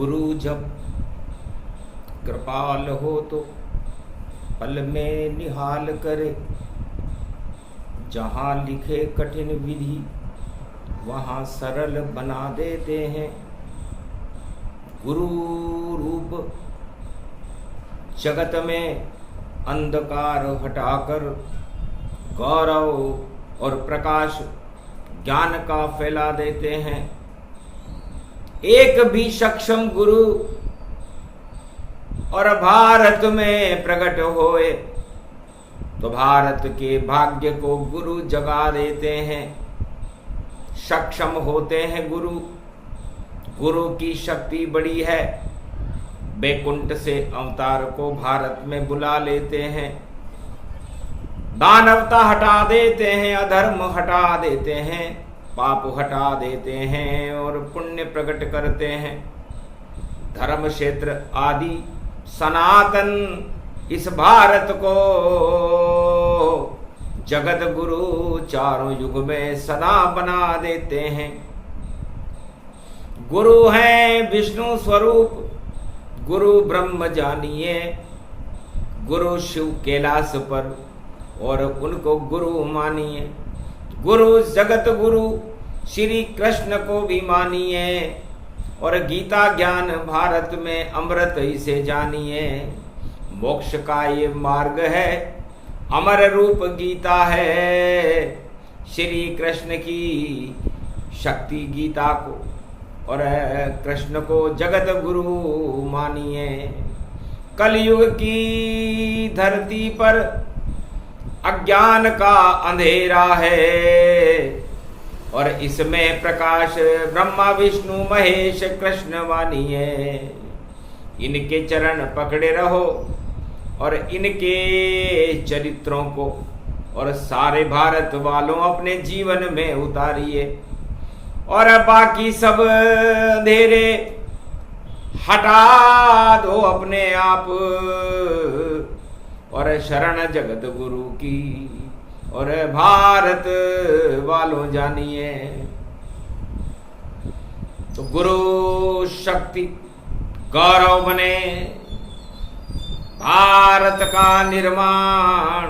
गुरु जब कृपाल हो तो पल में निहाल करे, जहाँ लिखे कठिन विधि वहाँ सरल बना देते हैं। गुरु रूप जगत में अंधकार हटाकर गौरव और प्रकाश ज्ञान का फैला देते हैं। एक भी सक्षम गुरु और भारत में प्रकट होए तो भारत के भाग्य को गुरु जगा देते हैं। सक्षम होते हैं गुरु, गुरु की शक्ति बड़ी है। बैकुंठ से अवतार को भारत में बुला लेते हैं। दानवता हटा देते हैं, अधर्म हटा देते हैं, पाप हटा देते हैं और पुण्य प्रकट करते हैं। धर्म क्षेत्र आदि सनातन इस भारत को जगत गुरु चारों युग में सदा बना देते हैं। गुरु हैं विष्णु स्वरूप, गुरु ब्रह्म जानिए, गुरु शिव कैलाश पर और उनको गुरु मानिए। गुरु जगत गुरु श्री कृष्ण को भी मानिए और गीता ज्ञान भारत में अमृत इसे जानिए। मोक्ष का ये मार्ग है, अमर रूप गीता है। श्री कृष्ण की शक्ति गीता को और कृष्ण को जगत गुरु मानिए। कलयुग की धरती पर अज्ञान का अंधेरा है और इसमें प्रकाश ब्रह्मा विष्णु महेश कृष्ण मानिए। इनके चरण पकड़े रहो और इनके चरित्रों को और सारे भारत वालों अपने जीवन में उतारिए और बाकी सब अंधेरे हटा दो अपने आप और शरण जगत गुरु की और भारत वालों जानिए। तो गुरु शक्ति गौरव बने, भारत का निर्माण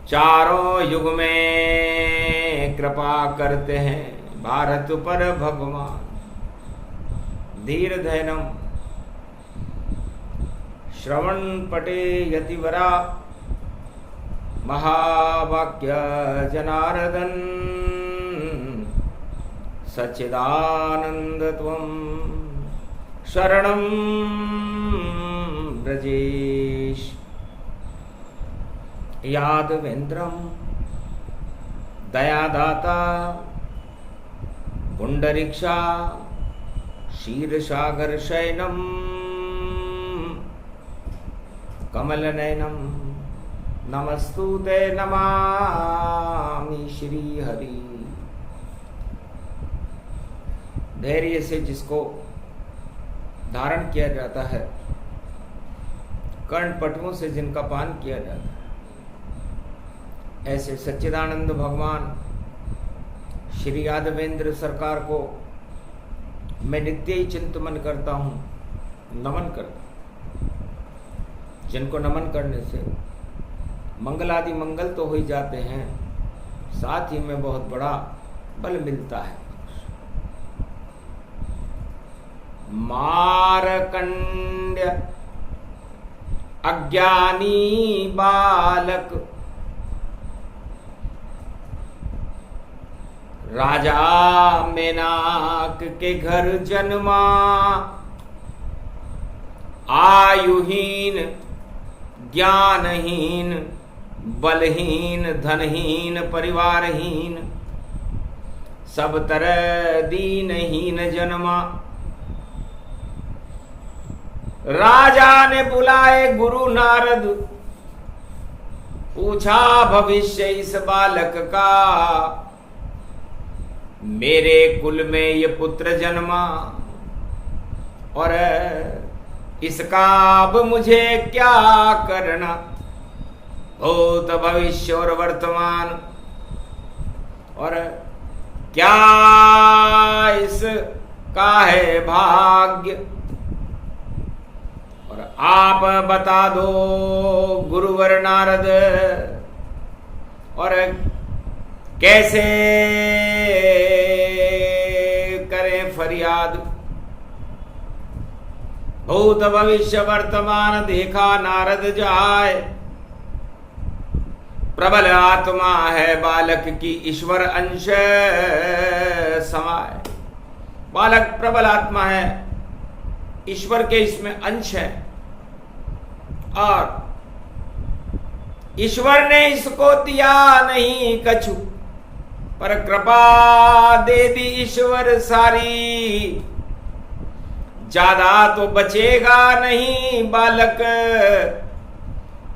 चारों युग में कृपा करते हैं भारत पर भगवान। धीर धैर्यम श्रवण पटे यतिवरा महावाक्य जनार्दन सच्चिदानंद त्वं शरणं ब्रजेश। यादवेन्द्रं दयादाता पुंडरीक्षा क्षीरसागर शयनम कमलनयनम नमस्तुते नमामि श्री हरि। धैर्य से जिसको धारण किया जाता है, कर्णपटुओं से जिनका पान किया जाता है, ऐसे सच्चिदानंद भगवान श्री यादवेंद्र सरकार को मैं नित्य ही चिंतन करता हूँ, नमन करता हूँ। जिनको नमन करने से मंगलादि मंगल तो हो ही जाते हैं, साथ ही में बहुत बड़ा बल मिलता है। मारकंड्य अज्ञानी बालक राजा मेनाक के घर जन्मा, आयुहीन ज्ञानहीन बलहीन धनहीन परिवारहीन सब तरह दीनहीन जन्मा। राजा ने बुलाए गुरु नारद, पूछा भविष्य इस बालक का, मेरे कुल में ये पुत्र जन्मा और इसका अब मुझे क्या करना, भूत भविष्य और वर्तमान, और क्या इस का है भाग्य। और आप बता दो गुरुवर नारद, और कैसे करें फरियाद। भूत भविष्य वर्तमान देखा नारद जाय, प्रबल आत्मा है बालक की ईश्वर अंश समाय। बालक प्रबल आत्मा है, ईश्वर के इसमें अंश है, और ईश्वर ने इसको दिया नहीं कछु, पर कृपा दे दी ईश्वर सारी। ज्यादा तो बचेगा नहीं बालक,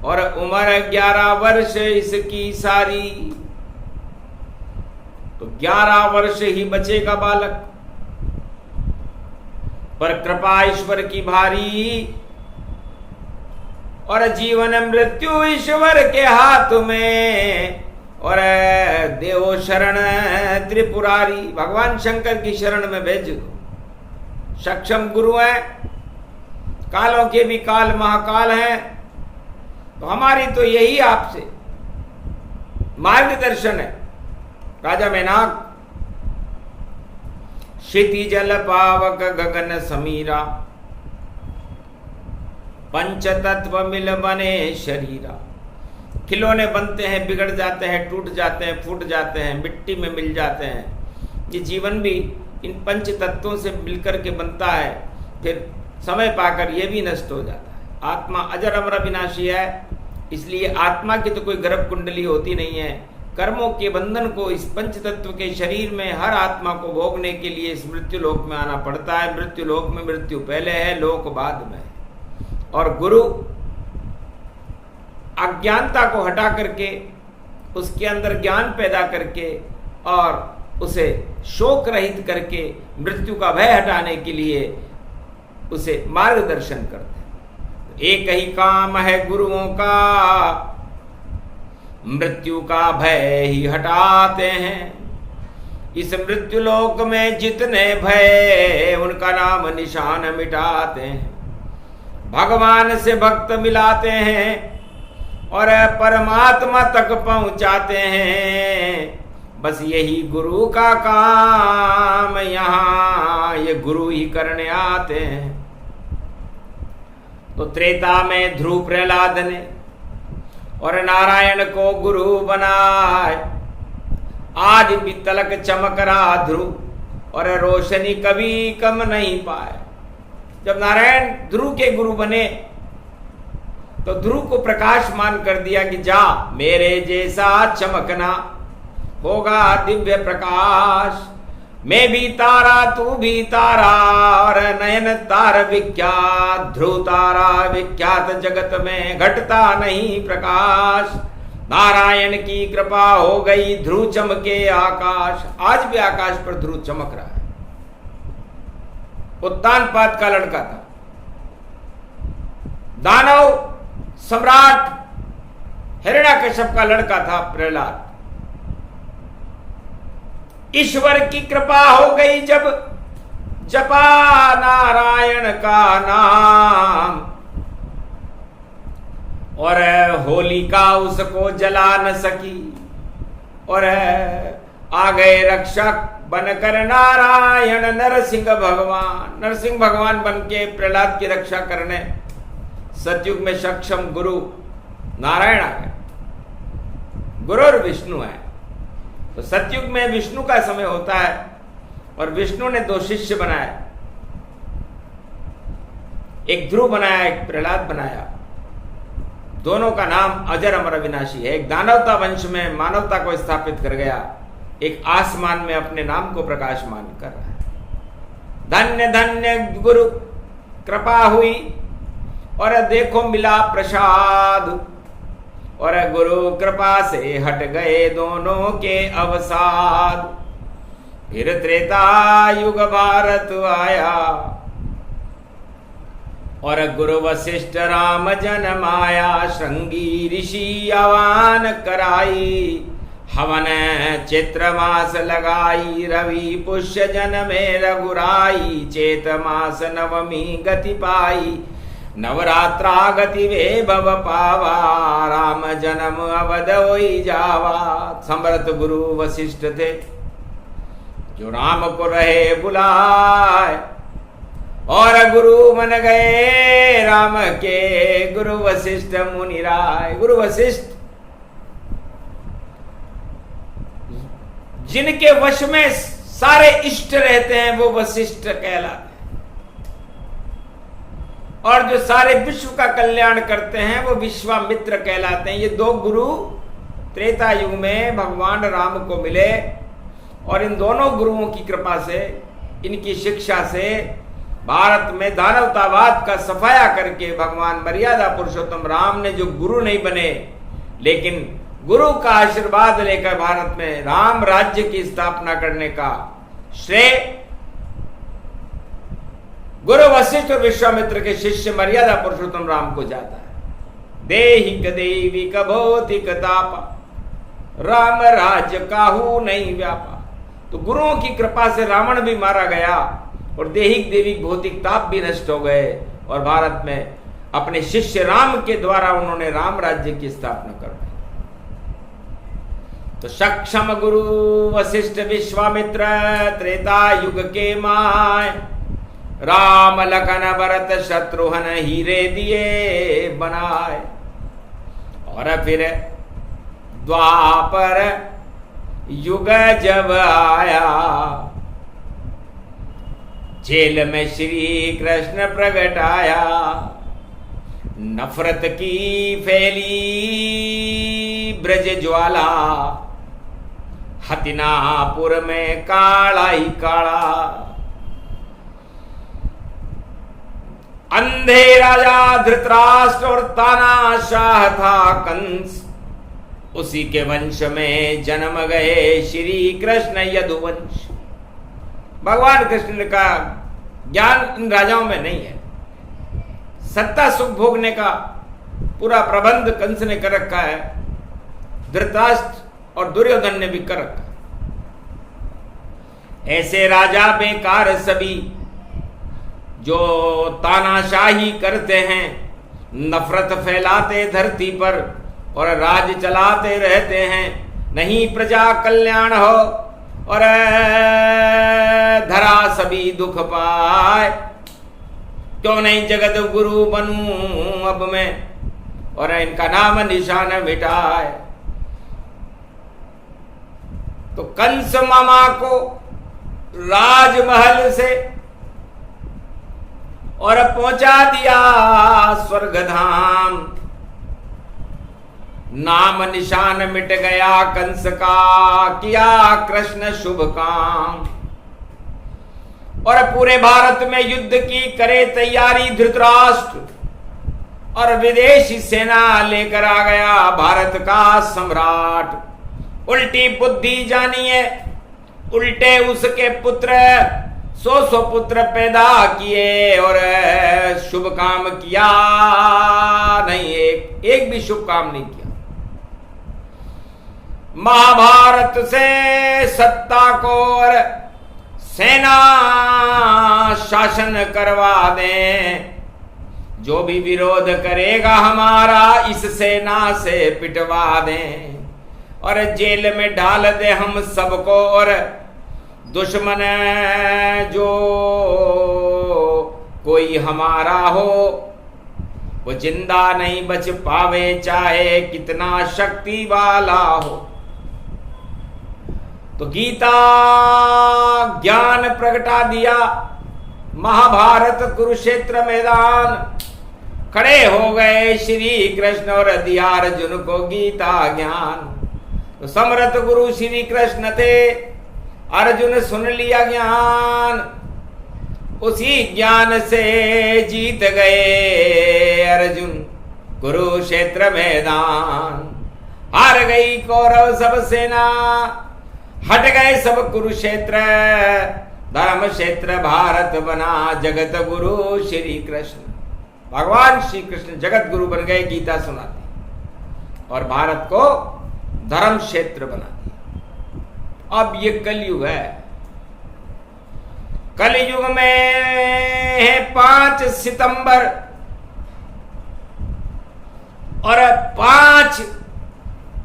और उम्र 11 वर्ष इसकी सारी। तो 11 वर्ष ही बचेगा बालक, पर कृपा ईश्वर की भारी। और जीवन मृत्यु ईश्वर के हाथ में, और देव शरण त्रिपुरारी। भगवान शंकर की शरण में भेज दो। सक्षम गुरु हैं, कालों के भी काल महाकाल हैं। तो हमारी तो यही आपसे मार्गदर्शन है। राजा मेनाक, क्षितिजल पावक गगन समीरा, पंच तत्व मिल बने शरीरा। खिलौने बनते हैं, बिगड़ जाते हैं, टूट जाते हैं, फूट जाते हैं, मिट्टी में मिल जाते हैं। ये जीवन भी इन पंच तत्वों से मिलकर के बनता है, फिर समय पाकर ये भी नष्ट हो जाता है। आत्मा अजर अमर अविनाशी है, इसलिए आत्मा की तो कोई गर्भ कुंडली होती नहीं है। कर्मों के बंधन को इस पंच तत्व के शरीर में हर आत्मा को भोगने के लिए इस मृत्यु लोक में आना पड़ता है। मृत्यु लोक में मृत्यु पहले है, लोक बाद में। और गुरु अज्ञानता को हटा करके उसके अंदर ज्ञान पैदा करके और उसे शोक रहित करके मृत्यु का भय हटाने के लिए उसे मार्गदर्शन करते हैं। एक ही काम है गुरुओं का, मृत्यु का भय ही हटाते हैं। इस मृत्यु लोक में जितने भय, उनका नाम निशान मिटाते हैं। भगवान से भक्त मिलाते हैं और परमात्मा तक पहुंचाते हैं। बस यही गुरु का काम, यहाँ ये गुरु ही करने आते हैं। तो त्रेता में ध्रुव प्रहलाद ने और नारायण को गुरु बनाए। आज भी तलक चमक रहा ध्रुव और रोशनी कभी कम नहीं पाए। जब नारायण ध्रुव के गुरु बने तो ध्रुव को प्रकाशमान कर दिया कि जा मेरे जैसा चमकना, होगा दिव्य प्रकाश। मैं भी तारा तू भी तारा, और नयन तार विख्यात। ध्रुव तारा विख्यात जगत में, घटता नहीं प्रकाश। नारायण की कृपा हो गई, ध्रुव चमके आकाश। आज भी आकाश पर ध्रुव चमक रहा है। उत्तानपाद का लड़का था, दानव सम्राट हिरण्याकश्यप का लड़का था प्रहलाद। ईश्वर की कृपा हो गई जब जपा नारायण का नाम, और होलिका उसको जला न सकी। और आ गए रक्षक बनकर नारायण नरसिंह भगवान। नरसिंह भगवान बन के प्रहलाद की रक्षा करने सतयुग में सक्षम गुरु नारायण आ गए। गुरु और विष्णु है। तो सतयुग में विष्णु का समय होता है और विष्णु ने 2 शिष्य बनाए, एक ध्रुव बनाया, एक प्रहलाद बनाया। दोनों का नाम अजर अमर अविनाशी है। एक दानवता वंश में मानवता को स्थापित कर गया, एक आसमान में अपने नाम को प्रकाशमान कर रहा है। धन्य धन्य गुरु कृपा हुई और देखो मिला प्रसाद, और गुरु कृपा से हट गए दोनों के अवसाद। फिर त्रेता युग भारत आया और गुरु वशिष्ठ राम जन्माया। श्रृंगी ऋषि आह्वान कराई, हवन चित्र मास लगाई, रवि पुष्य जन में रघुराई, चेत मास नवमी गति पाई, नवरात्रा गति वे भव पावा, राम जन्म अवध होई जावा। समर्थ गुरु वशिष्ठ थे जो राम को रहे बुलाए, और गुरु मन गए राम के, गुरु वशिष्ठ मुनि राय। गुरु वशिष्ठ जिनके वश में सारे इष्ट रहते हैं वो वशिष्ठ कहलाते हैं, और जो सारे विश्व का कल्याण करते हैं वो विश्वामित्र कहलाते हैं। ये दो गुरु त्रेता युग में भगवान राम को मिले, और इन दोनों गुरुओं की कृपा से, इनकी शिक्षा से भारत में दानवतावाद का सफाया करके भगवान मर्यादा पुरुषोत्तम राम ने, जो गुरु नहीं बने लेकिन गुरु का आशीर्वाद लेकर भारत में राम राज्य की स्थापना करने का श्रेय गुरु वशिष्ठ और विश्वामित्र के शिष्य मर्यादा पुरुषोत्तम राम को जाता है। देहिक दैविक भौतिक तापा, राम राज्य काहू नहीं व्यापा। तो गुरुओं की कृपा से रावण भी मारा गया, और देहिक देविक भौतिक ताप भी नष्ट हो गए, और भारत में अपने शिष्य राम के द्वारा उन्होंने राम राज्य की स्थापना कर दी। तो सक्षम गुरु वशिष्ठ विश्वामित्र त्रेता युग के माय, राम लखन भरत शत्रुघ्न हीरे दिए बनाए। और फिर द्वापर युग जब आया, जेल में श्री कृष्ण प्रगट आया, नफरत की फैली ब्रज ज्वाला, हतिनापुर में काला ही काला। अंधे राजा धृतराष्ट्र और तानाशाह था कंस, उसी के वंश में जन्म गए श्री कृष्ण यदुवंश। भगवान कृष्ण का ज्ञान इन राजाओं में नहीं है, सत्ता सुख भोगने का पूरा प्रबंध कंस ने कर रखा है, धृतराष्ट्र और दुर्योधन ने भी कर रखा। ऐसे राजा बेकार सभी जो तानाशाही करते हैं, नफरत फैलाते धरती पर और राज चलाते रहते हैं, नहीं प्रजा कल्याण हो और धरा सभी दुख पाए। क्यों नहीं जगत गुरु बनूं अब मैं, और इनका नाम निशान मिटाए। तो कंस मामा को राजमहल से और पहुंचा दिया स्वर्ग धाम, नाम निशान मिट गया कंस का, किया कृष्ण शुभ काम। और पूरे भारत में युद्ध की करे तैयारी धृतराष्ट्र, और विदेशी सेना लेकर आ गया भारत का सम्राट। उल्टी बुद्धि जानिए, उल्टे उसके पुत्र 100 पुत्र पैदा किए, और शुभ काम किया नहीं, एक भी शुभ काम नहीं किया। महाभारत से सत्ता को और सेना शासन करवा दें, जो भी विरोध करेगा हमारा इस सेना से पिटवा दें, और जेल में डाल दे हम सबको, और दुश्मन जो कोई हमारा हो वो जिंदा नहीं बच पावे, चाहे कितना शक्ति वाला हो। तो गीता ज्ञान प्रगटा दिया, महाभारत कुरुक्षेत्र मैदान खड़े हो गए श्री कृष्ण और दिया अर्जुन को गीता ज्ञान। तो समर्थ गुरु श्री कृष्ण थे, अर्जुन सुन लिया ज्ञान, उसी ज्ञान से जीत गए अर्जुन कुरुक्षेत्र मैदान। हार गई कौरव सब सेना, हट गए सब कुरुक्षेत्र, धर्म क्षेत्र भारत बना जगत गुरु श्री कृष्ण। भगवान श्री कृष्ण जगत गुरु बन गए, गीता सुनाते और भारत को धर्म क्षेत्र बना दिया। अब ये कलयुग है। कलयुग में है 5 सितंबर और 5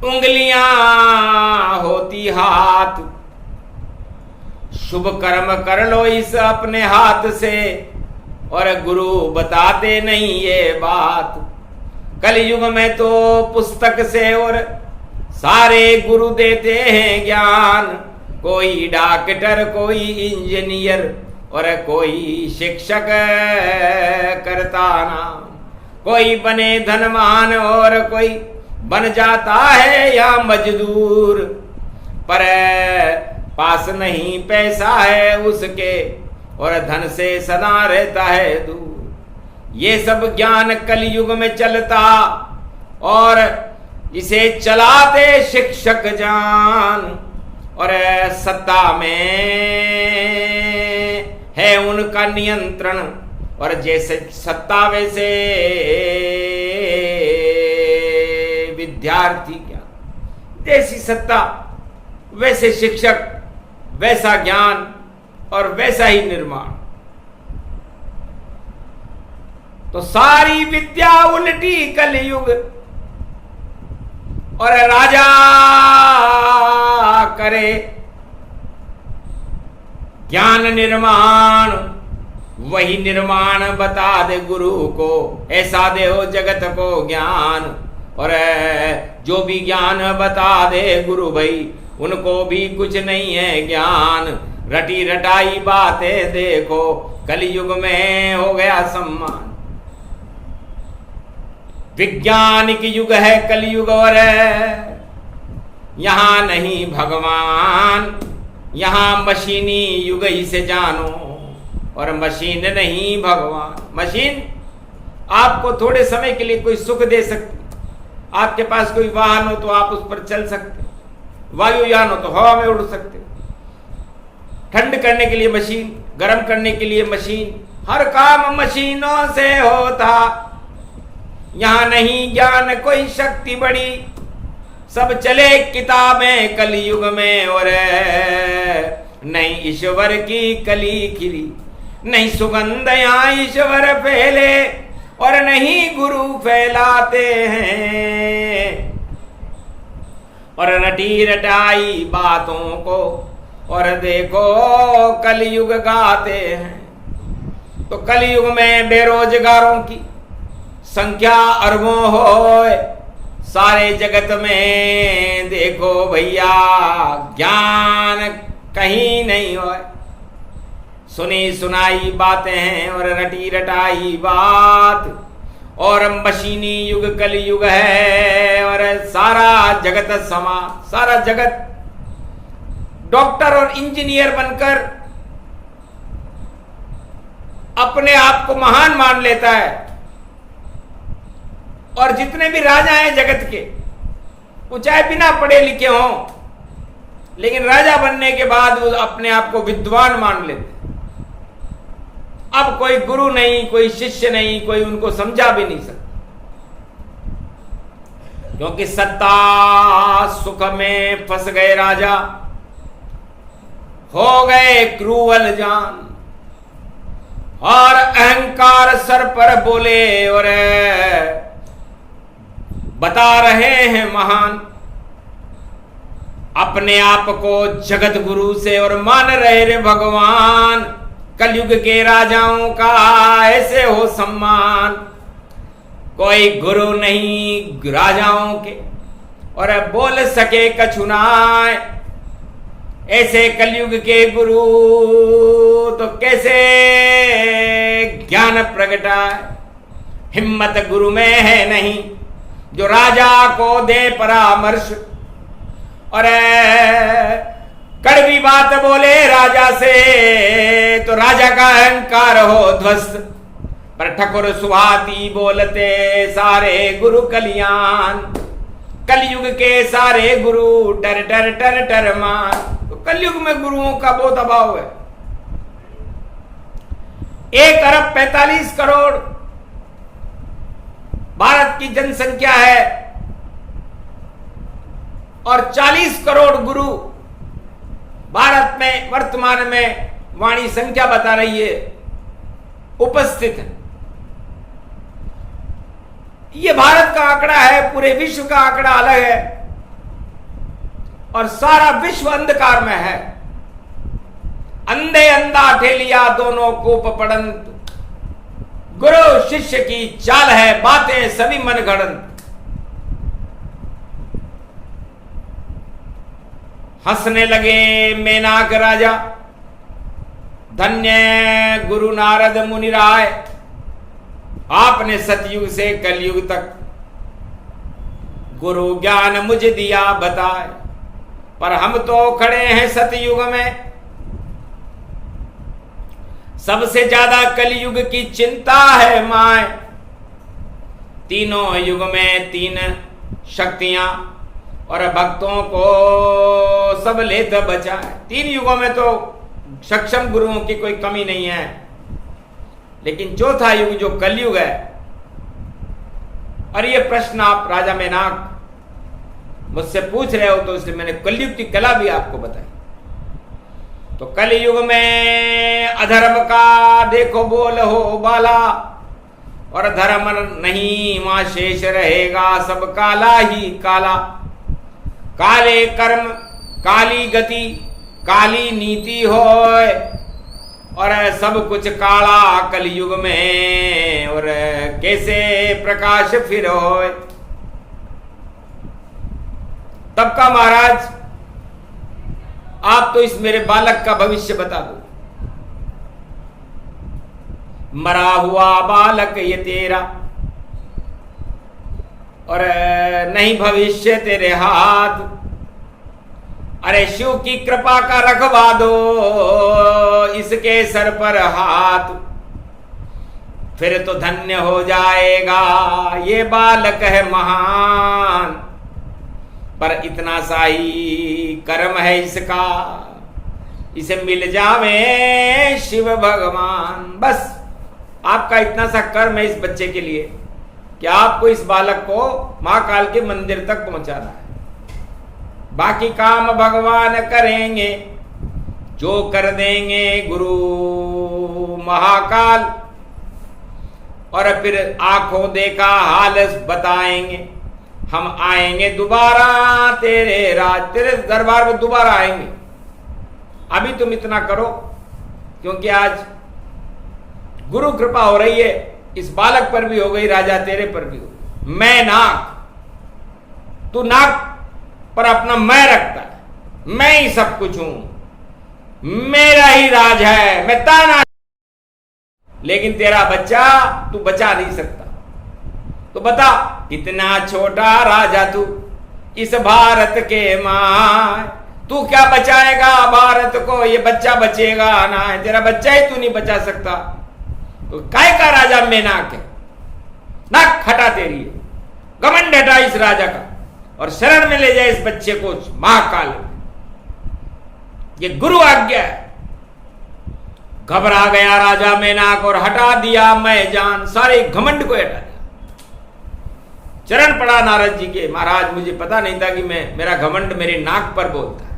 उंगलियां होती हाथ। शुभ कर्म कर लो इस अपने हाथ से, और गुरु बताते नहीं ये बात। कलयुग में तो पुस्तक से और सारे गुरु देते हैं ज्ञान। कोई डॉक्टर, कोई इंजीनियर और कोई शिक्षक करता नाम। कोई बने धनवान और कोई बन जाता है या मजदूर, पर पास नहीं पैसा है उसके और धन से सदा रहता है दूर। ये सब ज्ञान कलयुग में चलता और इसे चलाते शिक्षक जान। और सत्ता में है उनका नियंत्रण, और जैसे सत्ता वैसे विद्यार्थी ज्ञान। जैसी सत्ता वैसे शिक्षक, वैसा ज्ञान और वैसा ही निर्माण। तो सारी विद्या उल्टी कलयुग, और राजा करे ज्ञान निर्माण। वही निर्माण बता दे गुरु को, ऐसा दे हो जगत को ज्ञान। और जो भी ज्ञान बता दे गुरु भाई, उनको भी कुछ नहीं है ज्ञान। रटी रटाई बातें देखो, कलयुग में हो गया सम्मान। वैज्ञानिक युग है कलयुग, और यहां नहीं भगवान, यहां मशीनी युग ही से जानो। और मशीन नहीं भगवान। मशीन आपको थोड़े समय के लिए कोई सुख दे सकती। आपके पास कोई वाहन हो तो आप उस पर चल सकते, वायुयान हो तो हवा में उड़ सकते। ठंड करने के लिए मशीन, गर्म करने के लिए मशीन, हर काम मशीनों से होता। यहां नहीं ज्ञान कोई शक्ति बड़ी, सब चले किताबें कलयुग में। और नहीं ईश्वर की कली खिली, नहीं सुगंध यहाँ ईश्वर फैले, और नहीं गुरु फैलाते हैं। और रटी रटाई बातों को, और देखो कलयुग गाते हैं। तो कलयुग में बेरोजगारों की संख्या अरबों हो, सारे जगत में देखो भैया ज्ञान कहीं नहीं हो। सुनी सुनाई बातें हैं और रटी रटाई बात, और मशीनी युग कलयुग है। और सारा जगत सारा जगत डॉक्टर और इंजीनियर बनकर अपने आप को महान मान लेता है। और जितने भी राजा हैं जगत के, वो चाहे बिना पढ़े लिखे हों, लेकिन राजा बनने के बाद वो अपने आप को विद्वान मान लेते। अब कोई गुरु नहीं, कोई शिष्य नहीं, कोई उनको समझा भी नहीं सकता, क्योंकि सत्ता सुख में फंस गए राजा, हो गए क्रूवल जान। और अहंकार सर पर बोले और बता रहे हैं महान, अपने आप को जगत गुरु से और मान रहे रे भगवान। कलयुग के राजाओं का ऐसे हो सम्मान, कोई गुरु नहीं राजाओं के और बोल सके कछुनाए। ऐसे कलयुग के गुरु तो कैसे ज्ञान प्रगटाए। हिम्मत गुरु में है नहीं जो राजा को दे परामर्श, और कड़वी बात बोले राजा से तो राजा का अहंकार हो ध्वस्त। पर ठकुर सुहाती बोलते सारे गुरु कल्याण। कलयुग के सारे गुरु टर टर टर टर मान। तो कलयुग में गुरुओं का बहुत अभाव है। 1 अरब 45 करोड़ भारत की जनसंख्या है, और 40 करोड़ गुरु भारत में वर्तमान में वाणी संख्या बता रही है उपस्थित है। ये भारत का आंकड़ा है, पूरे विश्व का आंकड़ा अलग है और सारा विश्व अंधकार में है। अंधे अंधा ठेलिया दोनों कूप पड़ंत, गुरु शिष्य की चाल है बातें सभी मन गढ़ंत। हंसने लगे मेनाक राजा, धन्य गुरु नारद मुनि राय, आपने सतयुग से कलयुग तक गुरु ज्ञान मुझे दिया बताए। पर हम तो खड़े हैं सतयुग में, सबसे ज्यादा कलयुग की चिंता है माए। तीनों युग में 3 शक्तियां और भक्तों को सब लेत बचाए। 3 युगों में तो सक्षम गुरुओं की कोई कमी नहीं है, लेकिन चौथा युग जो कलयुग है, और ये प्रश्न आप राजा मेनाक मुझसे पूछ रहे हो तो इसलिए मैंने कलयुग की कला भी आपको बताई। तो कलयुग में अधर्म का देखो बोल हो बाला, और धर्म नहीं वहां शेष रहेगा सब काला ही काला। काले कर्म काली गति काली नीति होय, और सब कुछ काला कलयुग में, और कैसे प्रकाश फिर होय। तब का महाराज आप तो इस मेरे बालक का भविष्य बता दो। मरा हुआ बालक ये तेरा, और नहीं भविष्य तेरे हाथ। अरे शिव की कृपा का रखवा दो इसके सर पर हाथ, फिर तो धन्य हो जाएगा ये बालक है महान। पर इतना सा ही कर्म है इसका, इसे मिल जावे शिव भगवान। बस आपका इतना सा कर्म है इस बच्चे के लिए कि आपको इस बालक को महाकाल के मंदिर तक पहुंचाना है। बाकी काम भगवान करेंगे, जो कर देंगे गुरु महाकाल, और फिर आंखों देखा हाल बताएंगे। हम आएंगे दोबारा तेरे राज, तेरे दरबार में दोबारा आएंगे। अभी तुम इतना करो, क्योंकि आज गुरु कृपा हो रही है, इस बालक पर भी हो गई, राजा तेरे पर भी हो गई। मैं नाक, तू नाक पर अपना मैं रखता है, मैं ही सब कुछ हूं, मेरा ही राज है, मैं ताना। लेकिन तेरा बच्चा तू बचा नहीं सकता। तो बता, कितना छोटा राजा तू इस भारत के मां, तू क्या बचाएगा भारत को? ये बच्चा बचेगा ना, तेरा बच्चा ही तू नहीं बचा सकता। तो काय का राजा मेनाक है? नाक हटा तेरी, घमंड हटा इस राजा का, और शरण में ले जाए इस बच्चे को महाकाल में। ये गुरु आज्ञा है। घबरा गया राजा मेनाक और हटा दिया मैं जान, सारे घमंड को हटा दिया। चरण पड़ा नारद जी के, महाराज मुझे पता नहीं था कि मेरा घमंड मेरे नाक पर बोलता है।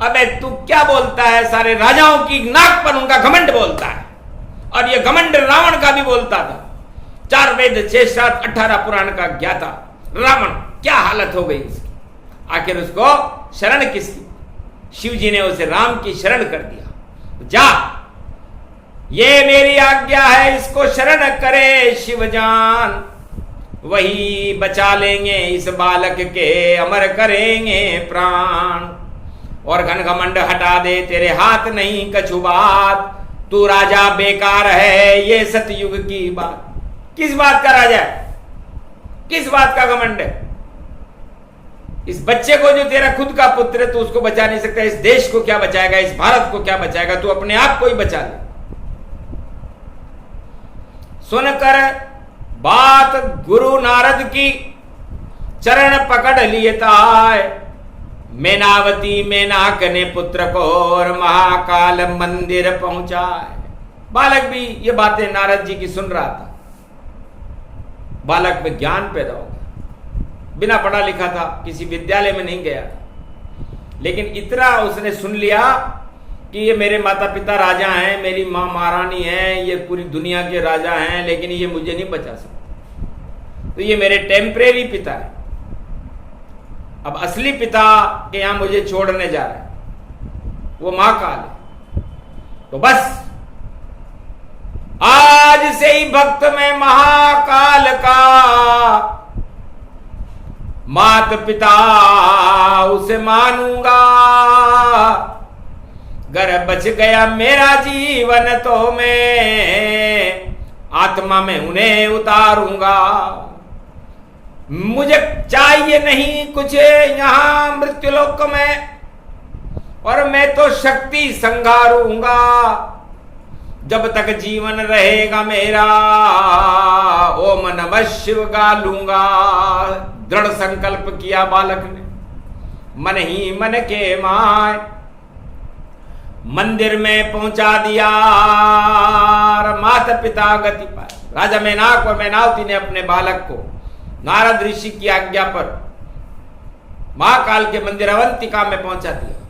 अबे तू क्या बोलता है? सारे राजाओं की नाक पर उनका घमंड बोलता है, और यह घमंड रावण का भी बोलता था। 4 वेद 6 शास्त्र 18 पुराण का ज्ञाता रावण, क्या हालत हो गई इसकी। आखिर उसको शरण किसकी? शिव जी ने उसे राम की शरण कर दिया। जा, ये मेरी आज्ञा है, इसको शरण करे शिवजान, वही बचा लेंगे इस बालक के, अमर करेंगे प्राण। और घन घमंड हटा दे, तेरे हाथ नहीं कछु बात, तू राजा बेकार है, ये सतयुग की बात। किस बात का राजा है? किस बात का घमंड है? इस बच्चे को जो तेरा खुद का पुत्र है, तू उसको बचा नहीं सकता। इस देश को क्या बचाएगा? इस भारत को क्या बचाएगा? तू अपने आप को ही बचा ले। सुनकर बात गुरु नारद की, चरण पकड़ लिए ताय। मेनावती मेनाक ने पुत्र को और महाकाल मंदिर पहुंचाए। बालक भी ये बातें नारद जी की सुन रहा था। बालक में ज्ञान पैदा हो गया, बिना पढ़ा लिखा था, किसी विद्यालय में नहीं गया, लेकिन इतना उसने सुन लिया कि ये मेरे माता पिता राजा हैं, मेरी माँ महारानी है, ये पूरी दुनिया के राजा हैं, लेकिन ये मुझे नहीं बचा सकते, तो ये मेरे टेम्परेरी पिता है, अब असली पिता के यहां मुझे छोड़ने जा रहे हैं, वो महाकाल है। तो बस आज से ही भक्त में महाकाल का मात पिता उसे मानूंगा, गर बच गया मेरा जीवन तो मैं आत्मा में उन्हें उतारूंगा। मुझे चाहिए नहीं कुछ यहां मृत्युलोक में, और मैं तो शक्ति संघारूंगा, जब तक जीवन रहेगा मेरा ओम नमः शिव गा लूंगा। दृढ़ संकल्प किया बालक ने, मन ही मन के माय मंदिर में पहुंचा दिया, माता पिता गति पाए। राजा मेनाक और मैनावती ने अपने बालक को नारद ऋषि की आज्ञा पर महाकाल के मंदिर अवंतिका में पहुंचा दिया।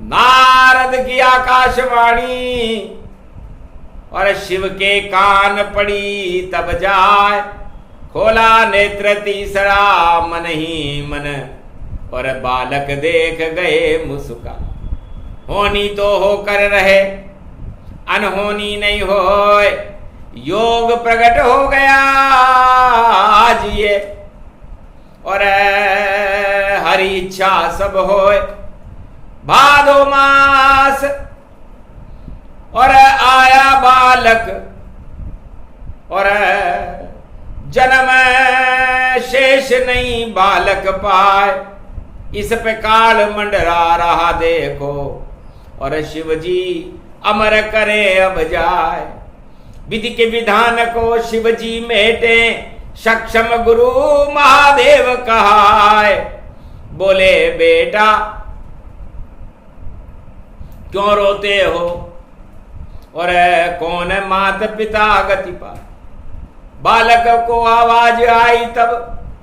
नारद की आकाशवाणी और शिव के कान पड़ी, तब जाए खोला नेत्र तीसरा, मन ही मन और बालक देख गए मुस्का। होनी तो होकर रहे, अनहोनी नहीं होए, योग प्रकट हो गया आज ये, और हरि इच्छा सब होए। भादो मास और आया बालक, और जन्म शेष नहीं बालक पाए, इस पे काल मंडरा रहा देखो, और शिव जी अमर करे अब जाए। विधि के विधान को शिव जी मेटे, सक्षम गुरु महादेव कहाए। बोले बेटा क्यों रोते हो, और कौन माता पिता गति पाए। बालक को आवाज आई तब,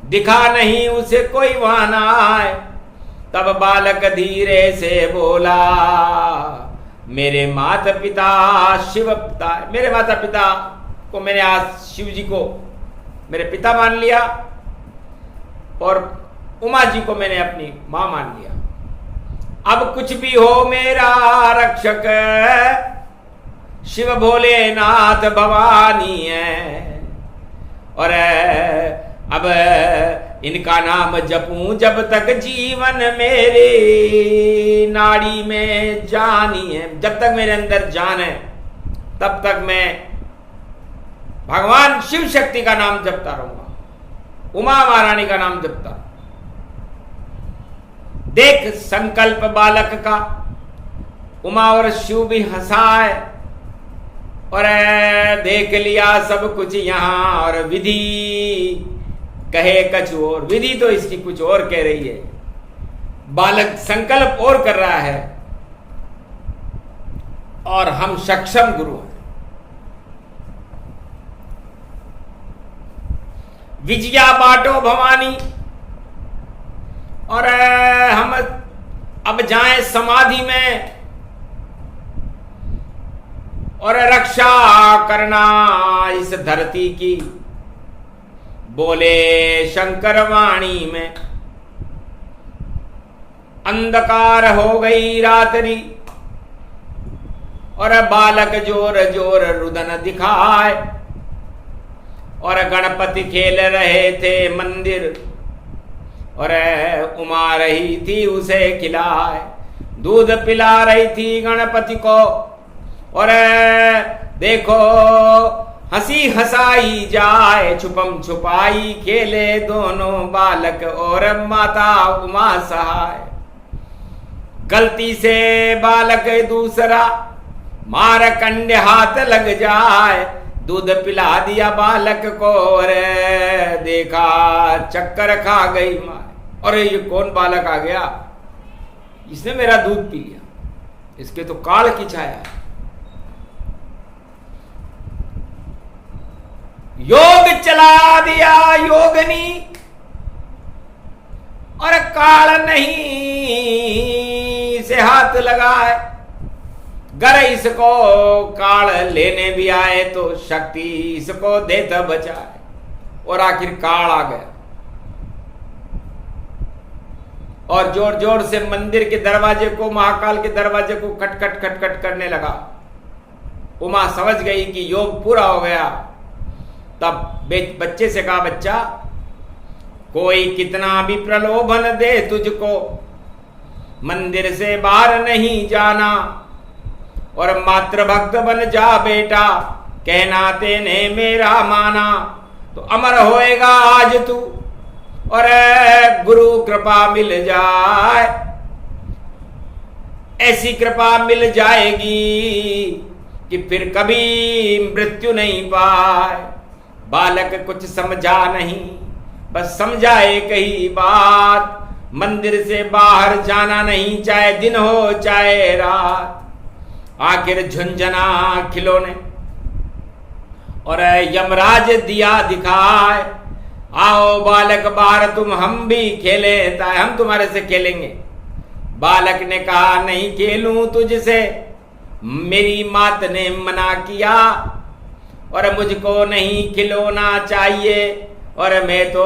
दिखा नहीं उसे कोई वहां ना आए। तब बालक धीरे से बोला, मेरे माता पिता शिव पिता, मेरे माता पिता को मैंने आज शिव जी को मेरे पिता मान लिया, और उमा जी को मैंने अपनी मां मान लिया। अब कुछ भी हो मेरा रक्षक, शिव भोलेनाथ भवानी है, और अब इनका नाम जपूं जब तक जीवन मेरे नाड़ी में जानी है। जब तक मेरे अंदर जान है तब तक मैं भगवान शिव शक्ति का नाम जपता रहूंगा, उमा महारानी का नाम जपता। देख संकल्प बालक का, उमा और शिव भी हंसाए, और देख लिया सब कुछ यहां, और विधि कहे कछ और। विधि तो इसकी कुछ और कह रही है, बालक संकल्प और कर रहा है, और हम सक्षम गुरु हैं। विजया बाटो भवानी, और हम अब जाएं समाधि में, और रक्षा करना इस धरती की। बोले शंकर वाणी में, अंधकार हो गई रात्रि, और बालक जोर जोर रुदन दिखाए, और गणपति खेल रहे थे मंदिर, और उमा रही थी उसे खिलाए। दूध पिला रही थी गणपति को, और देखो हंसी हंसाई जाए, छुपम छुपाई खेले दोनों बालक और माता उमा सहाय। गलती से बालक दूसरा मारकंडे हाथ लग जाए, दूध पिला दिया बालक को, और देखा चक्कर खा गई माँ। अरे ये कौन बालक आ गया, इसने मेरा दूध पी लिया, इसके तो काल की छाया है। योग चला दिया योगनी, और काल नहीं से हाथ लगाए। गर इसको काल लेने भी आए तो शक्ति इसको देता बचाए। और आखिर काल आ गया और जोर जोर से मंदिर के दरवाजे को, महाकाल के दरवाजे को खटखट खटखट करने लगा। उमा समझ गई कि योग पूरा हो गया। तब बच्चे से कहा, बच्चा कोई कितना भी प्रलोभन दे तुझको, मंदिर से बाहर नहीं जाना और मात्र भक्त बन जा बेटा। कहना तेने मेरा माना तो अमर होएगा आज तू, और गुरु कृपा मिल जाए, ऐसी कृपा मिल जाएगी कि फिर कभी मृत्यु नहीं पाए। बालक कुछ समझा नहीं, बस समझा एक ही बात, मंदिर से बाहर जाना नहीं, चाहे दिन हो चाहे रात। आखिर झुंझुना खिलौने और यमराज दिया दिखाए, आओ बालक बाहर तुम हम भी खेले, हम तुम्हारे से खेलेंगे। बालक ने कहा, नहीं खेलूं तुझसे, मेरी मात ने मना किया और मुझको नहीं खिलौना चाहिए, और मैं तो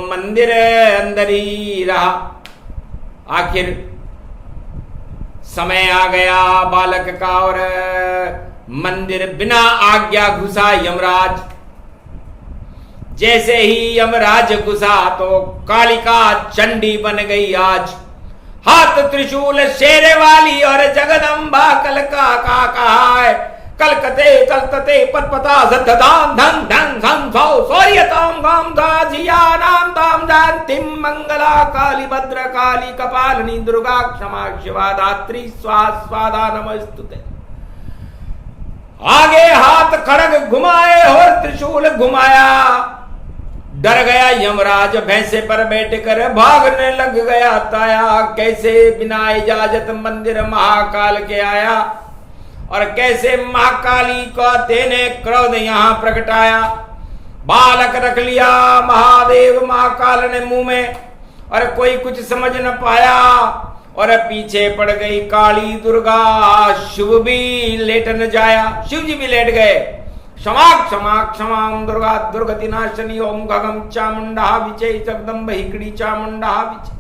मंदिर अंदर ही रहा। आखिर समय आ गया बालक का और मंदिर बिना आज्ञा घुसा यमराज। जैसे ही यमराज घुसा तो कालिका चंडी बन गई आज। हाथ त्रिशूल शेरे वाली और जगदम्बा कलका का कहा, कलकते कलकते पतपता सद्दाम धन धन धन सौ सौर्यताम गाम धा जिया नाम ताम जानतिम मंगला काली भद्र काली कपालिनी दुर्गा क्षमा शिवा धात्री स्वाहा स्वाहा नमस्तुते। आगे हाथ खड़ग घुमाए और त्रिशूल घुमाया। डर गया यमराज, भैंसे पर बैठकर भागने लग गया ताया। कैसे बिना इजाजत मंदिर महाकाल के आया और कैसे महाकाली का तेने क्रोध यहां प्रगटाया। बालक रख लिया महादेव महाकाल ने मुंह में और कोई कुछ समझ न पाया और पीछे पड़ गई काली दुर्गा। शिव भी लेट न जाया, शिव जी भी लेट गए। क्षमा क्षमा क्षमा दुर्गा दुर्गति नाशनी ओम गगम चामुंडा विचय जगदम्ब हिकड़ी चामुंडा विचय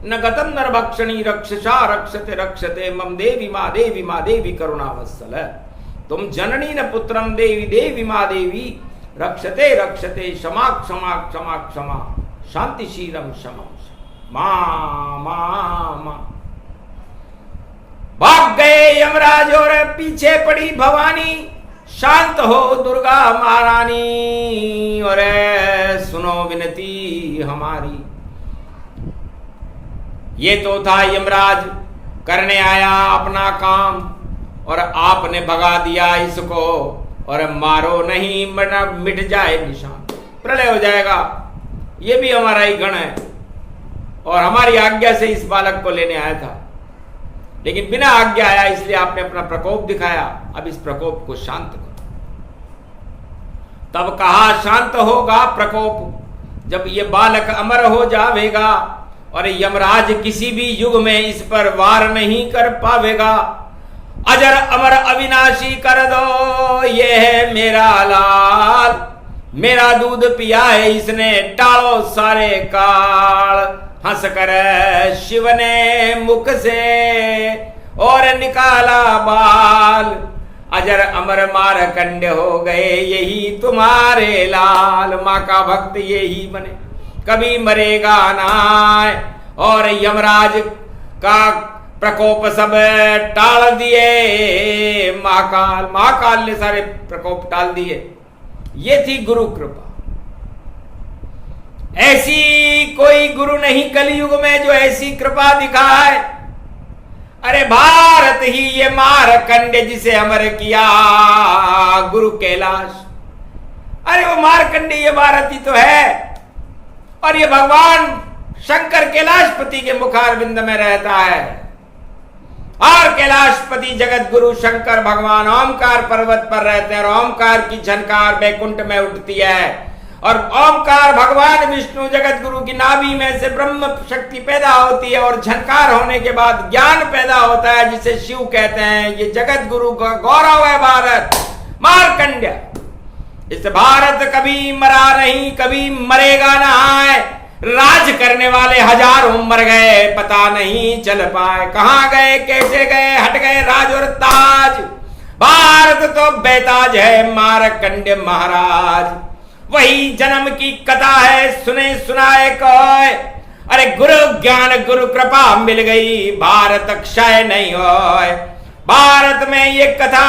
न गतम नरभक्षणी रक्षसा रक्षते रक्षते मम देवी माँ देवी करुणावत्सल। तुम जननी न पुत्रम देवी देवी माँ देवी रक्षते रक्षते क्षमा क्षमा क्षमा क्षमा शांतिशीलम क्षमा माँ। भाग गए यमराज और पीछे पड़ी भवानी। शांत हो दुर्गा महारानी और सुनो विनती हमारी। ये तो था यमराज करने आया अपना काम और आपने भगा दिया इसको। और मारो नहीं वरना मिट जाए निशान, प्रलय हो जाएगा। ये भी हमारा ही गण है और हमारी आज्ञा से इस बालक को लेने आया था, लेकिन बिना आज्ञा आया, इसलिए आपने अपना प्रकोप दिखाया। अब इस प्रकोप को शांत करो। तब कहा शांत होगा प्रकोप जब ये बालक अमर हो जावेगा और यमराज किसी भी युग में इस पर वार नहीं कर पावेगा। अजर अमर अविनाशी कर दो, ये है मेरा लाल, मेरा दूध पिया है इसने, टालो सारे काल। हंस कर शिव ने मुख से और निकाला बाल। अजर अमर मारकंड हो गए यही तुम्हारे लाल। माँ का भक्त यही बने कभी मरेगा ना। और यमराज का प्रकोप सब टाल दिए महाकाल। महाकाल ने सारे प्रकोप टाल दिए। ये थी गुरु कृपा। ऐसी कोई गुरु नहीं कलयुग में जो ऐसी कृपा दिखाए। अरे भारत ही ये मारकंडे जिसे अमर किया गुरु कैलाश। अरे वो मारकंडे ये भारत ही तो है और ये भगवान शंकर कैलाशपति के मुखारविंद में रहता है। और कैलाशपति जगत गुरु शंकर भगवान ओमकार पर्वत पर रहते हैं और ओमकार की झनकार बैकुंठ में उठती है और ओमकार भगवान विष्णु जगत गुरु की नाभि में से ब्रह्म शक्ति पैदा होती है और झनकार होने के बाद ज्ञान पैदा होता है जिसे शिव कहते हैं। ये जगत गुरु का गौरव है भारत। मार्कंड्य, इस भारत कभी मरा नहीं, कभी मरेगा ना है। राज करने वाले हजारों मर गए, पता नहीं चल पाए कहां गए, कैसे गए, हट गए राज और ताज। भारत तो बेताज है मार्कंड्य महाराज। वही जन्म की कथा है, सुने सुनाए कोई। अरे गुरु ज्ञान गुरु कृपा मिल गई, भारत क्षय नहीं होए। भारत में ये कथा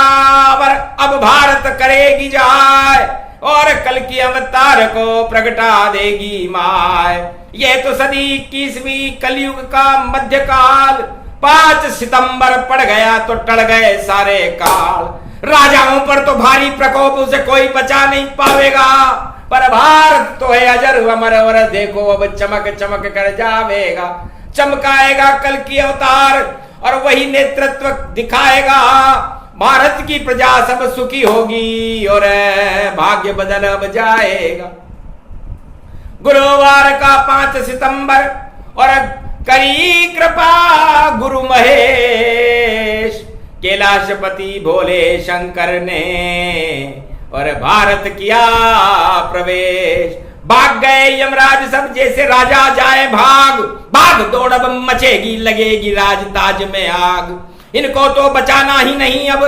अब भारत करेगी जाए और कल की अवतार को प्रगटा देगी माय। ये तो सदी 21वीं कलयुग का मध्यकाल, 5 सितंबर पड़ गया तो टल गए सारे काल। राजाओं पर तो भारी प्रकोप, उसे कोई बचा नहीं पावेगा, पर भारत तो है अजर अमर और देखो अब चमक चमक कर जावेगा। चमकाएगा कल की अवतार और वही नेतृत्व दिखाएगा। भारत की प्रजा सब सुखी होगी और भाग्य बदल अब जाएगा। गुरुवार का 5 सितंबर और करी कृपा गुरु महेश, कैलाशपति भोले शंकर ने और भारत किया प्रवेश। भाग गए यमराज सब जैसे राजा जाए भाग, भाग दौड़ अब मचेगी लगेगी राजताज में आग। इनको तो बचाना ही नहीं अब,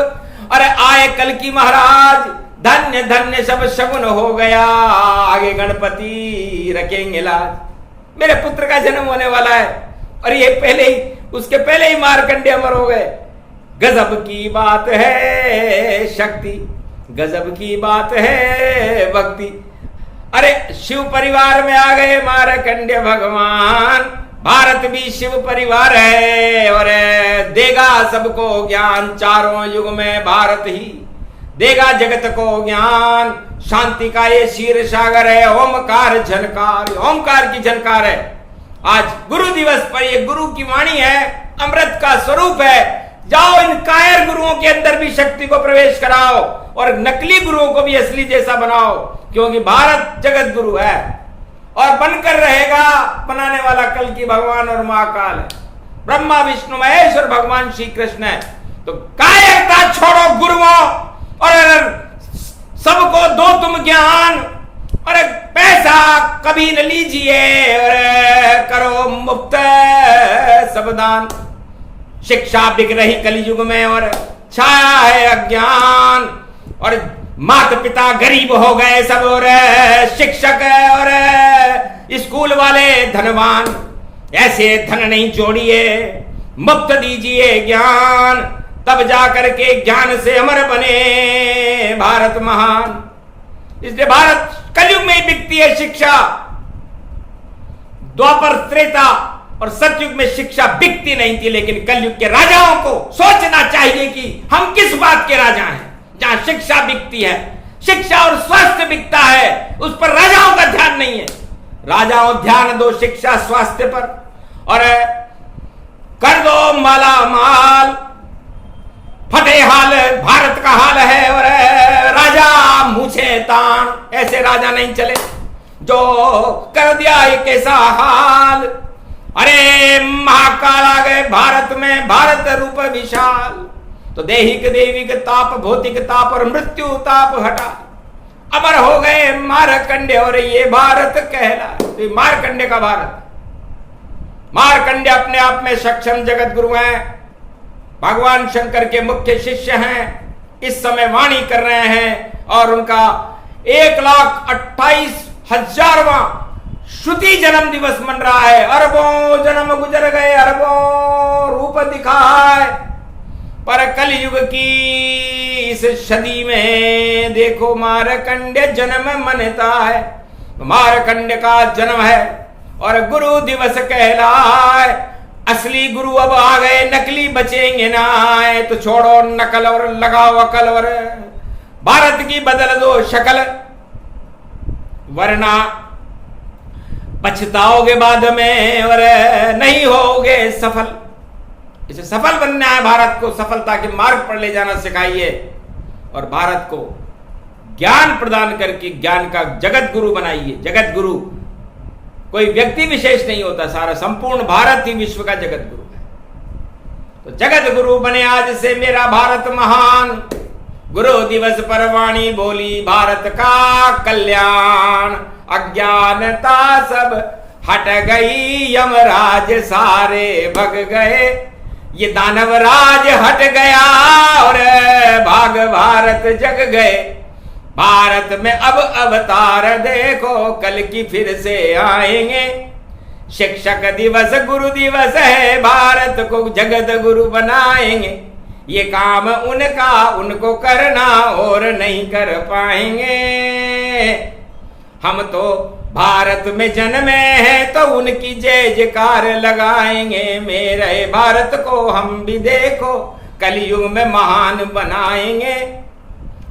अरे आए कल की महाराज। धन्य धन्य सब शगुन हो गया, आगे गणपति रखेंगे लाज। मेरे पुत्र का जन्म होने वाला है और ये पहले ही, उसके पहले ही मार्कंडेय अमर हो गए। गजब की बात है शक्ति, गजब की बात है भक्ति। अरे शिव परिवार में आ गए मार्कंडेय भगवान। भारत भी शिव परिवार है और देगा सबको ज्ञान। चारों युग में भारत ही देगा जगत को ज्ञान। शांति का ये क्षीर सागर है, ओमकार झनकार, ओमकार की झनकार है। आज गुरु दिवस पर ये गुरु की वाणी है, अमृत का स्वरूप है। जाओ इन कायर गुरुओं के अंदर भी शक्ति को प्रवेश कराओ और नकली गुरुओं को भी असली जैसा बनाओ, क्योंकि भारत जगत गुरु है और बनकर रहेगा। बनाने वाला कल की भगवान और महाकाल है, ब्रह्मा विष्णु महेश और भगवान श्री कृष्ण है। तो कायरता छोड़ो गुरुओं और सबको दो तुम ज्ञान और पैसा कभी न लीजिए और करो मुफ्त सब दान। शिक्षा बिक रही कलयुग में और छाया है अज्ञान और माता पिता गरीब हो गए सब और शिक्षक और स्कूल वाले धनवान। ऐसे धन नहीं जोड़िए, मुफ्त दीजिए ज्ञान, तब जाकर के ज्ञान से अमर बने भारत महान। इसलिए भारत कलयुग में ही बिकती है शिक्षा। द्वापर त्रेता और सतयुग में शिक्षा बिकती नहीं थी, लेकिन कलयुग के राजाओं को सोचना चाहिए कि हम किस बात के राजा हैं। जहां शिक्षा बिकती है, शिक्षा और स्वास्थ्य बिकता है, उस पर राजाओं का ध्यान नहीं है। राजाओं ध्यान दो शिक्षा स्वास्थ्य पर और कर दो माला माल। फटे हाल भारत का हाल है और राजा मुझे तान। ऐसे राजा नहीं चले जो कर दिया एक ऐसा हाल। अरे महाकाल आ गए भारत में, भारत रूप विशाल। तो देहिक देविक ताप, भौतिक ताप और मृत्यु ताप हटा, अमर हो गए मार्कंडेय और ये भारत कहला। तो मार्कंडेय का भारत। मार्कंडेय अपने आप में सक्षम जगत गुरु हैं, भगवान शंकर के मुख्य शिष्य हैं। इस समय वाणी कर रहे हैं और उनका 1,28,000वां श्रुति जन्म दिवस मन रहा है। अरबों जन्म गुजर गए, अरबों रूप दिखाए, पर कलयुग की इस सदी में देखो मार्कंडेय जन्म मनता है। मार्कंडेय का जन्म है और गुरु दिवस कहलाए। असली गुरु अब आ गए, नकली बचेंगे ना। तो छोड़ो नकल और लगाओ अकल और भारत की बदल दो शक्ल, वरना पछताओगे बाद में और नहीं होगे सफल। इसे सफल बनना है, भारत को सफलता के मार्ग पर ले जाना सिखाइए और भारत को ज्ञान प्रदान करके ज्ञान का जगत गुरु बनाइए। जगत गुरु कोई व्यक्ति विशेष नहीं होता, सारा संपूर्ण भारत ही विश्व का जगत गुरु है। तो जगत गुरु बने आज से मेरा भारत महान। गुरु दिवस पर वाणी बोली भारत का कल्याण। अज्ञानता सब हट गई, यमराज सारे भग गए। ये दानव राज हट गया और भाग भारत जग गए। भारत में अब अवतार देखो, कल की फिर से आएंगे। शिक्षक दिवस गुरु दिवस है, भारत को जगत गुरु बनाएंगे। ये काम उनका उनको करना और नहीं कर पाएंगे। हम तो भारत में जन्मे हैं तो उनकी जय जयकार लगाएंगे। मेरे भारत को हम भी देखो कलयुग में महान बनाएंगे।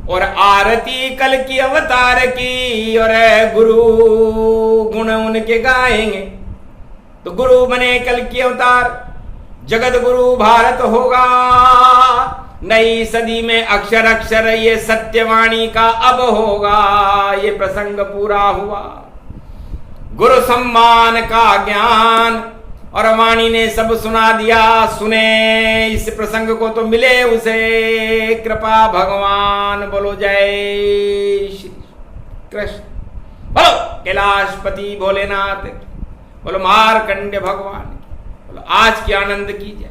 और आरती कल की अवतार की और गुरु गुण उनके गाएंगे। तो गुरु बने कल की अवतार, जगत गुरु भारत होगा। नई सदी में अक्षर अक्षर ये सत्यवाणी का अब होगा। ये प्रसंग पूरा हुआ। गुरु सम्मान का ज्ञान और वाणी ने सब सुना दिया। सुने इस प्रसंग को तो मिले उसे कृपा भगवान। बोलो जय श्री कृष्ण, बोलो कैलाशपति भोलेनाथ, बोलो मार्कंडेय भगवान, बोलो आज की आनंद की जय।